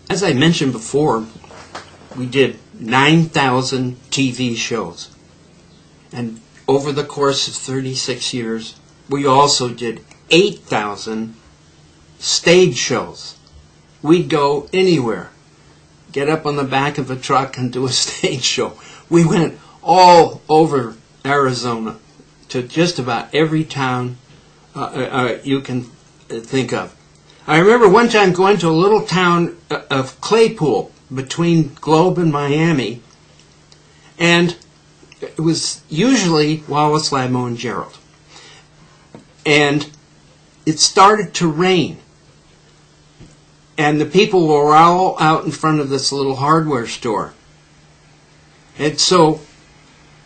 As I mentioned before, we did 9,000 TV shows. And over the course of 36 years, we also did 8,000 stage shows. We'd go anywhere, get up on the back of a truck and do a stage show. We went all over Arizona to just about every town you can think of. I remember one time going to a little town of Claypool between Globe and Miami, and it was usually Wallace, Ladmo, and Gerald. And it started to rain, and the people were all out in front of this little hardware store. And so,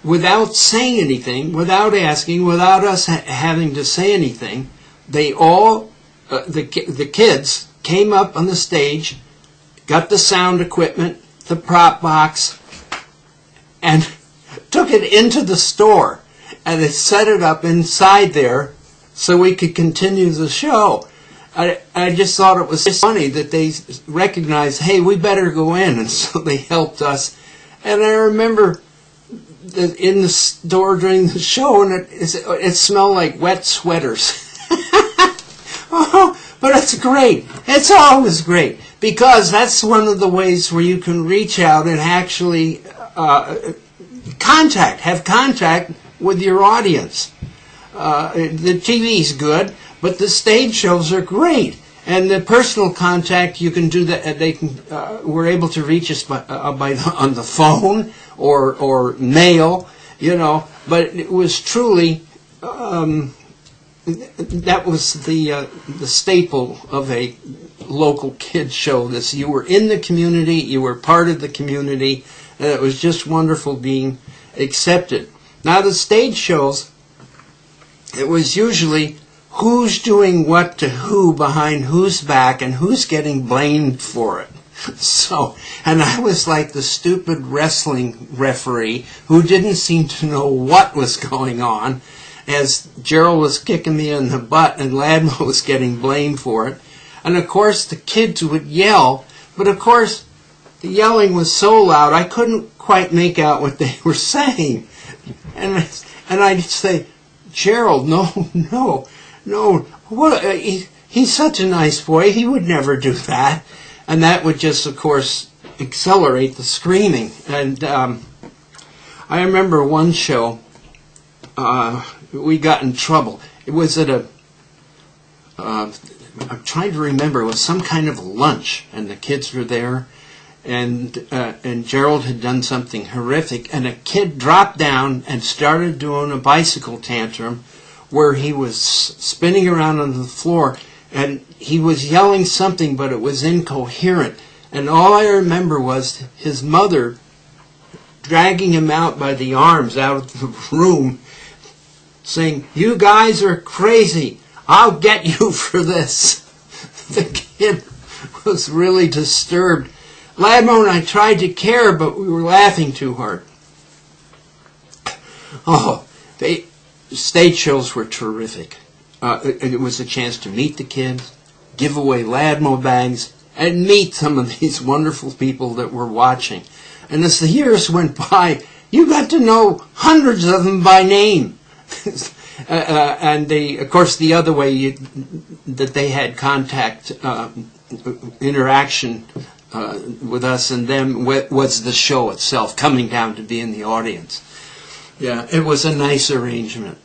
without saying anything, without asking, without us having to say anything, they all, the kids came up on the stage, got the sound equipment, the prop box, and took it into the store, and they set it up inside there so we could continue the show. I just thought it was funny that they recognized, hey, we better go in, and so they helped us. And I remember in the store during the show, and it smelled like wet sweaters. Oh, but it's great. It's always great, because that's one of the ways where you can reach out and actually have contact with your audience. The TV's good, but the stage shows are great, and the personal contact you can do that. They can were able to reach us on the phone or mail, you know. But it was truly that was the staple of a local kids show. This, you were in the community, you were part of the community, and it was just wonderful being accepted. Now the stage shows, it was usually who's doing what to who behind whose back and who's getting blamed for it. So, and I was like the stupid wrestling referee who didn't seem to know what was going on, as Gerald was kicking me in the butt and Ladmo was getting blamed for it. And of course the kids would yell, but of course the yelling was so loud I couldn't quite make out what they were saying. And I'd say, Gerald, no, what, he's such a nice boy, he would never do that. And that would just, of course, accelerate the screaming. And I remember one show, we got in trouble. It was at I'm trying to remember, it was some kind of lunch, and the kids were there, and Gerald had done something horrific, and a kid dropped down and started doing a bicycle tantrum where he was spinning around on the floor, and he was yelling something, but it was incoherent. And all I remember was his mother dragging him out by the arms out of the room, saying, "You guys are crazy. I'll get you for this." The kid was really disturbed. Ladmo and I tried to care, but we were laughing too hard. Oh, stage shows were terrific. It was a chance to meet the kids, give away Ladmo bags, and meet some of these wonderful people that were watching. And as the years went by, you got to know hundreds of them by name. And of course, the other way that they had contact, interaction with us and them was the show itself, coming down to be in the audience. Yeah, it was a nice arrangement.